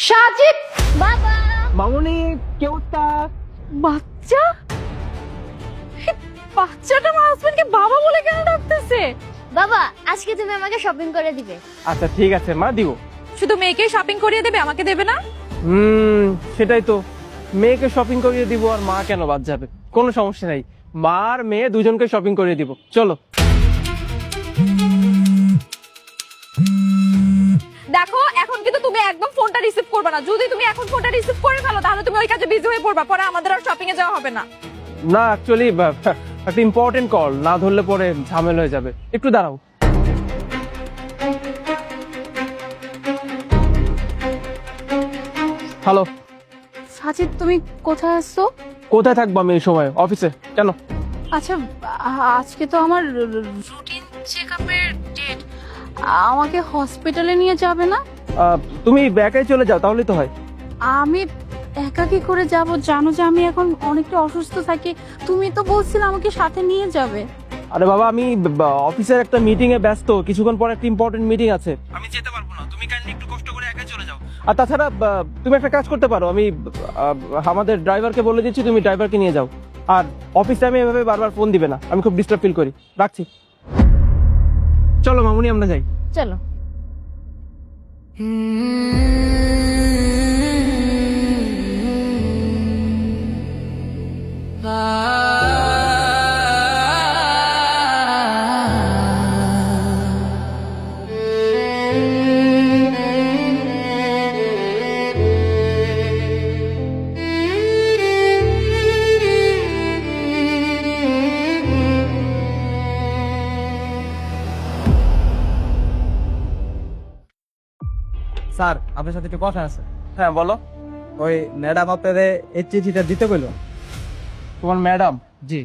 সাজিদ বাবা মামুনি কেউটা বাচ্চা বাচ্চাটা আমার হাজবেন্ডকে বাবা বলে কেন ডাকতেছে? বাবা আজকে তুমি আমাকে শপিং করে দিবে। আচ্ছা ঠিক আছে মা দিব। শুধু মেয়েকে শপিং করিয়ে দেবে, আমাকে দেবে না? সেটাই তো, মেয়েকে শপিং করিয়ে দিব আর মা কেন বাদ যাবে? কোনো সমস্যা নাই, মা আর মেয়ে দুজনকে শপিং করিয়ে দিব, চলো। দেখো এখন কিন্তু তুমি একদম ফোনটা রিসিভ করবে না। যদি তুমি এখন ফোনটা রিসিভ করে ফেলো তাহলে তুমি ওই কাজে বিজি হয়ে পড়বা, পরে আমাদের আর শপিং এ যাওয়া হবে না। না অ্যাকচুয়ালি একটা ইম্পর্টেন্ট কল, না ধরলে পরে ঝামেলা হয়ে যাবে, একটু দাঁড়াও। হ্যালো। সাজিদ তুমি কোথায় আছো? কোথায় থাকবো আমি এই সময়? অফিসে। কেন? আচ্ছা আজকে তো আমার রুটিন চেকআপের ডেট, আমাকে হসপিটালে নিয়ে যাবে না? তুমি একাই চলে যাও তাহলেই তো হয়। আমি একা কি করে যাব? জানো যে আমি এখন অনেকটা অসুস্থ থাকি, তুমি তো বলছিলে আমাকে সাথে নিয়ে যাবে। আরে বাবা আমি অফিসের একটা মিটিং এ ব্যস্ত, কিছুক্ষণ পর একটা ইম্পর্টেন্ট মিটিং আছে, আমি যেতে পারবো না। তুমি কাইন্ডলি একটু কষ্ট করে একাই চলে যাও। আর তাছাড়া তুমি একটা কাজ করতে পারো, আমি আমাদের ড্রাইভারকে বলে দিচ্ছি তুমি ড্রাইভারকে নিয়ে যাও। আর অফিস টাইমে এভাবে বারবার ফোন দিবে না, আমি খুব ডিস্টার্ব ফিল করি। রাখছি। চলো মামুনি আমরা যাই। চলো। স্যার আপনার সাথে একটু কথা আছে। হ্যাঁ বলো। ওই ম্যাডাম আপনাদের এই চিঠিটা দিতে কইলো। তোমার ম্যাডাম? জি।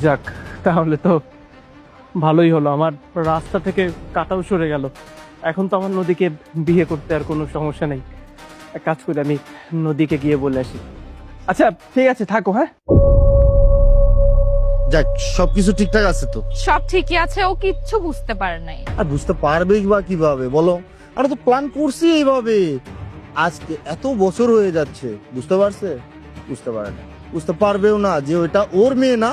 যাক, তাহলে তো ভালোই হলো, আমার রাস্তা থেকে কাটাও সরে গেল। এখন তো আমার নদীকে বিয়ে করতে আর কোনো সমস্যা নেই। এক কাজ করি, আমি নদীকে গিয়ে বলে আসি। আচ্ছা ঠিক আছে, থাকো। হ্যাঁ যাক সবকিছু ঠিকঠাক আছে তো? সব ঠিকই আছে, ও কিচ্ছু বুঝতে পারে নাই। আর বুঝতে পারবেই বা কিভাবে বলো? আমরা তো প্ল্যান করছি এইভাবে, আজকে এত বছর হয়ে যাচ্ছে, বুঝতে পারছে? বুঝতে পারে না, বুঝতে পারবেও না যে ওইটা ওর মেয়ে না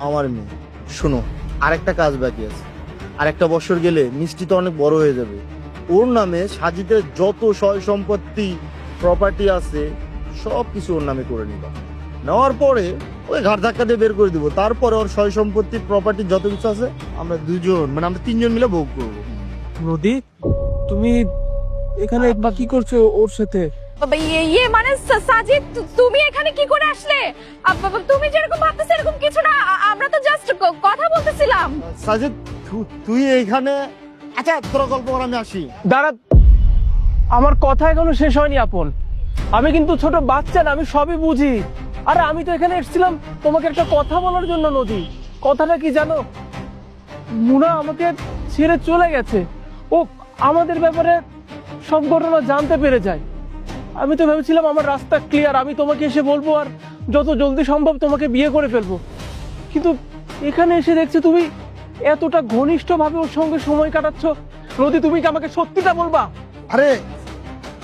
আমার মেয়ে। শোনো, আরেকটা কাজ বাকি আছে, আরেকটা বছর গেলে মিষ্টি তো অনেক বড় হয়ে যাবে। ওর নামে সাজিদের যত সয় সম্পত্তি প্রপার্টি আছে সব কিছু ওর নামে করে নিবা। নেওয়ার পরে ওই ঘাট ধাক্কা দিয়ে বের করে দিব। তারপরে ওর সয় সম্পত্তি প্রপার্টি যত কিছু আছে আমরা দুজন, মানে আমরা তিনজন মিলে ভোগ করবো। নদী, তুমি এখানে বা কি করছো ওর সাথে? বাবা ইয়ে মানে সাজিদ তুমি এখানে কি করে আসলে? তুমি যেরকম ভাবতেছ এরকম কিছু না, আমরা তো জাস্ট কথা বলতেছিলাম। সাজিদ তুই এইখানে? আচ্ছা তোরা গল্প কর, আমি আসি। দাঁড়া, আমার কথা এখনো শেষ হয়নি আপন। আমি কিন্তু ছোট বাচ্চা না, আমি সবই বুঝি। আরে আমি তো এখানে এসেছিলাম তোমাকে একটা কথা বলার জন্য। নদী, কথাটা কি জানো? মুনা আমাকে ছেড়ে চলে গেছে। ও আমাদের ব্যাপারে সব ঘটনা জানতে পেরে যায়। আমি তো ভেবেছিলাম আমার রাস্তা ক্লিয়ার, আমি তোমাকে এসে বলবো আর যত জলদি সম্ভব তোমাকে বিয়ে করে ফেলবো। কিন্তু এখানে এসে দেখছি তুমি এতটা ঘনিষ্ঠভাবে ওর সঙ্গে সময় কাটাচ্ছ। নদী, তুমি কি আমাকে সত্যিটা বলবা? আরে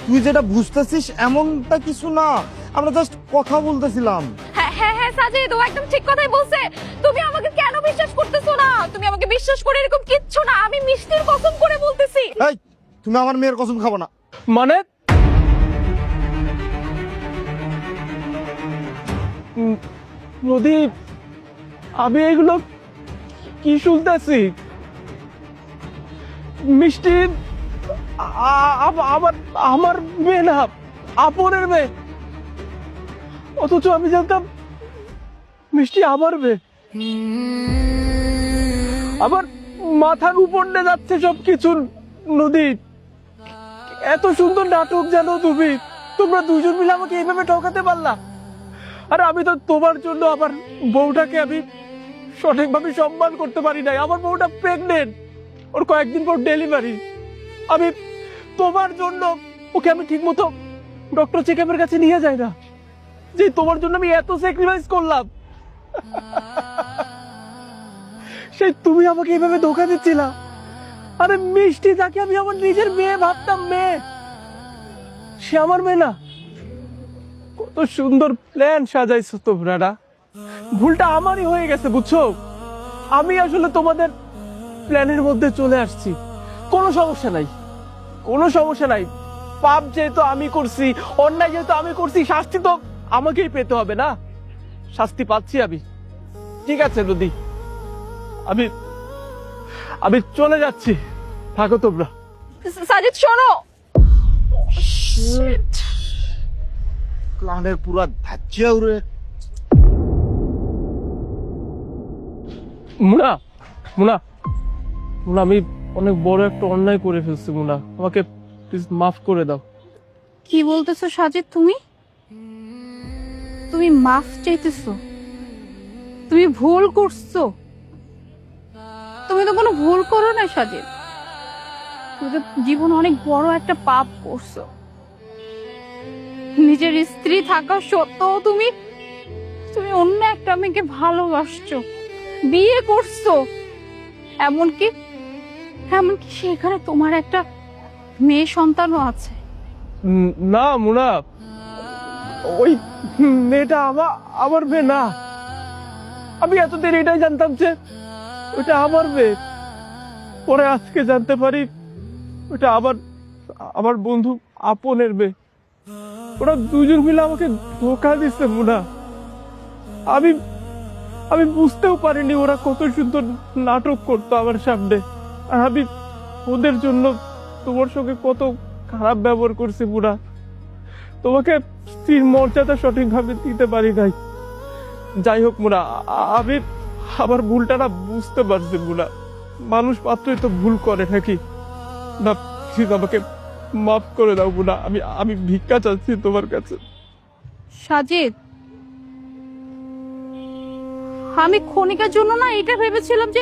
তুই যেটা বুঝতেছিস এমনটা কিছু না, আমরা জাস্ট কথা বলতেছিলাম। হ্যাঁ হ্যাঁ হ্যাঁ সাজিদ, ও একদম ঠিক কথাই বলছে। তুমি আমাকে কেন বিশ্বাস করতেছো না? তুমি আমাকে বিশ্বাস করে এরকম কিচ্ছু না, আমি মিষ্টির কসম করে বলতেছি। এই তুমি আমার মেয়ের কসম খাবো না। মানে নদী, আমি এগুলো কি শুনতেছি? মিষ্টি আমার আমার মেয়ে না, আপনের মেয়ে। অথচ আমি জানতাম মিষ্টি আমার মেয়ে। আবার মাথার উপর দিয়ে যাচ্ছে সবকিছু। নদী, এত সুন্দর নাটক জানো তুমি? তোমরা দুজন মিলে আমাকে এইভাবে ঠকাতে পারলা? আর আমি তো তোমার জন্য আমার বউটাকে আমি সঠিকভাবে সম্মান করতে পারি নাই। আমার বউটা প্রেগনেন্ট, ওর কয়েকদিন পর ডেলিভারি। আমি তোমার জন্য ওকে আমি ঠিক মতো ডক্টর চেকআপের কাছে নিয়ে যাই না, যে তোমার জন্য আমি এত স্যাক্রিফাইস করলাম, সেই তুমি আমাকে এইভাবে ধোকা দিচ্ছিলা। আরে মিষ্টি, যাকে আমি আমার নিজের মেয়ে ভাবতাম, মেয়ে, সে আমার মেয়ে না। কত সুন্দর প্ল্যান সাজাইছো তোমরা না, ভুলটা আমারই হয়ে গেছে বুঝছো। আমি আসলে তোমাদের প্ল্যানের মধ্যে চলে আসছি। কোনো সমস্যা নাই, কোনো সমস্যা নাই। পাপ যেহেতু আমি করছি, অন্যায় যেহেতু আমি করছি, শাস্তি তো আমাকেই পেতে হবে না? শাস্তি পাচ্ছি আমি, ঠিক আছে নদী, আমি আমি চলে যাচ্ছি, থাকো তোমরা। সাজিদ শোনো। প্ল্যানের পুরা ধাচ্চা উড়ে। মুনা, মুনা, মুনা, আমি অনেক বড় একটা অন্যায় করে ফেলছি মুনা, আমাকে প্লিজ মাফ করে দাও। কি বলতেছো সাজিদ? তুমি তুমি মাফ চাইতেছো? তুমি ভুল করছো? তুমি তো কোনো ভুল করো না সাজিদ, তুমি তো জীবন অনেক বড় একটা পাপ করছো। নিজের স্ত্রী থাকা সত্ত্বেও তুমি তুমি অন্য একটা মেয়েকে ভালোবাসছো, বিয়ে করছো, এমনকি এমনকি সেখানে তোমার একটা মেয়ে সন্তানও আছে। না মুনা, ওই মেয়েটা আমার মেয়ে না। আমি এতদিন এটাই জানতাম যে ওটা আমার মেয়ে, পরে আজকে জানতে পারি ওটা আমার বন্ধু আপনের মেয়ে। ওরা দুজন মিলে আমাকে ধোকা দিচ্ছে মুনা। আমি বুঝতেও পারিনি ওরা কত সুন্দর নাটক করতো আমার সামনে, আর আমি ওদের জন্য তোমার সঙ্গে কত খারাপ ব্যবহার করছি মুনা। তোমাকে স্ত্রীর মর্যাদা সঠিকভাবে দিতে পারি নাই। যাই হোক মুনা, আমি আমার ভুলটা না বুঝতে পারছি মুনা। মানুষ মাত্রই তো ভুল করে নাকি না? প্লিজ আমাকে মাফ করে দাও মুনা, আমি ভিক্ষা চাচ্ছি তোমার কাছে। সাজিদ, আমি ক্ষণিকের জন্য না এটা ভেবেছিলাম যে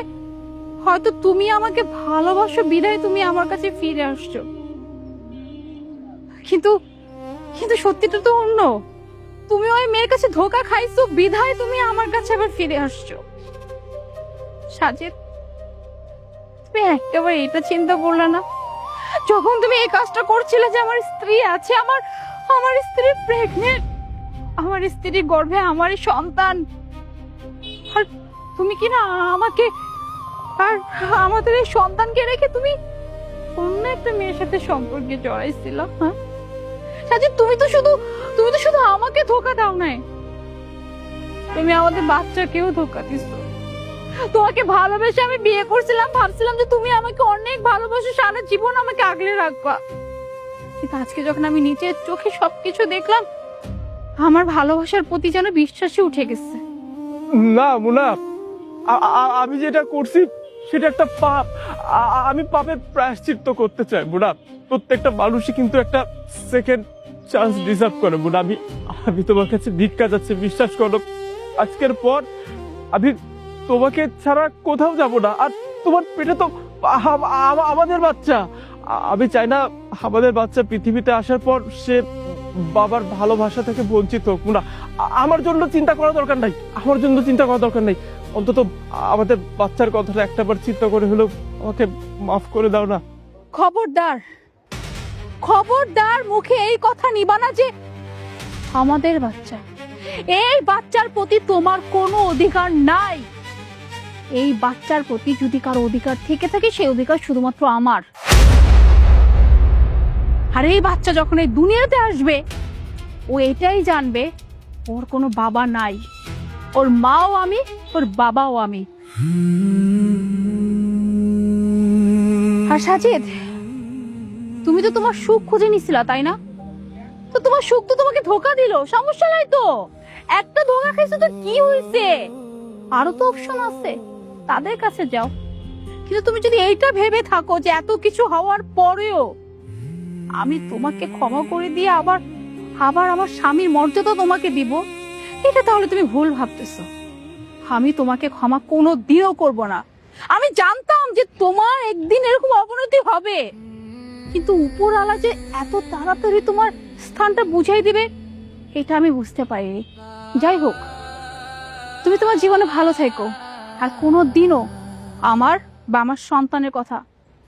হয়তো তুমি আমাকে ভালোবাসো বিধায় তুমি আমার কাছে ফিরে আসছো, কিন্তু কিন্তু সত্যিটা তো অন্য। তুমি ওই মেয়ের কাছে ধোকা খাইছো বিধায় তুমি আমার কাছে আবার ফিরে আসছো। সাজিদ, তুমি একেবারে এটা চিন্তা করলে না যখন তুমি এই কাজটা করছিলে যে আমার স্ত্রী আছে, আমার স্ত্রী প্রেগনেন্ট, আমার স্ত্রীর গর্ভে আমারই সন্তান, আর তুমি কি না আমাকে আর আমাদের এই সন্তানকে রেখে তুমি অন্য একটা মেয়ের সাথে সম্পর্কে জড়াইছিল? হ্যাঁ সাজিদ, তুমি তো শুধু আমাকে ধোকা দাও নাই, তুমি আমাদের বাচ্চাকেও ধোকা দিছো। তোমাকে ভালোবেসে আমি বিয়ে করছিলাম, ভাবছিলাম যে তুমি আমাকে অনেক ভালোবাসো, সারা জীবন আমাকে আগলে রাখবা, কিন্তু আজকে যখন আমি নিজের চোখে সবকিছু দেখলাম, আমার ভালোবাসার প্রতি যেন বিশ্বাসই উঠে গেছে। না মুনা, আমি যেটা করছি সেটা একটা পাপ। আমি পাপের প্রায়শ্চিত্ত করতে চাই মুনা। প্রত্যেকটা মানুষই কিন্তু একটা সেকেন্ড চান্স ডিজার্ভ করে মুনা। আমি তোমার কাছে ভিক্ষা যাচ্ছি, বিশ্বাস করো। আজকের পর আমি তোমাকে ছাড়া কোথাও যাব না। আর তোমার পেটে তো আমাদের বাচ্চা। আমি চাই না আমাদের বাচ্চা পৃথিবীতে আসার পর সে বাবার ভালোবাসা থেকে বঞ্চিত হোক মুনা। আমার জন্য চিন্তা করা দরকার নাই, আমার জন্য চিন্তা করা দরকার নাই। অন্তত আমাদের বাচ্চার কথাটা একটাবার চিন্তা করে হলেও আমাকে মাফ করে দাও না। খবরদার, খবরদার মুখে এই কথা নিবা না যে আমাদের বাচ্চা। এই বাচ্চার প্রতি তোমার কোনো অধিকার নাই। এই বাচ্চার প্রতি যদি কারো অধিকার থেকে থাকে, সেই অধিকার শুধুমাত্র আমার। আর এই বাচ্চা যখন এই দুনিয়াতে আসবে, ও এটাই জানবে ওর কোনো বাবা নাই, ওর মাও আমি, ওর বাবাও আমি। আর সাজিদ, তুমি তো তোমার সুখ খুঁজে নিছিলা, তাই না? তো তোমার সুখ তো তোমাকে ধোকা দিল, সমস্যা নাই তো। একটা ধোকা খাইছো তো কি হয়েছে? আরো তো অপশন আছে, তাদের কাছে যাও। কিন্তু তুমি যদি এইটা ভেবে থাকো যে এত কিছু হওয়ার পরেও আমি তোমাকে ক্ষমা করে দিয়ে আবার আমার স্বামীর মর্যাদা তোমাকে দিব, এটা তাহলে তুমি ভুল ভাবতেছো। আমি তোমাকে ক্ষমা কোনো দিনও করবো না। আমি জানতাম যে তোমার একদিন এরকম অবনতি হবে, কিন্তু উপরওয়ালা যে এত তাড়াতাড়ি তোমার স্থানটা বুঝাই দিবে এটা আমি বুঝতে পারিনি। যাই হোক, তুমি তোমার জীবনে ভালো থেকো, আর কোনো দিনও আমার বা আমার সন্তানের কথা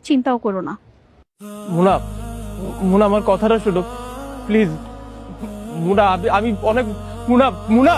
চিন্তাও করো না। মুনা, মুনা আমার কথাটা শোনো প্লিজ। মুনা আমি অনেক মুনা মুনা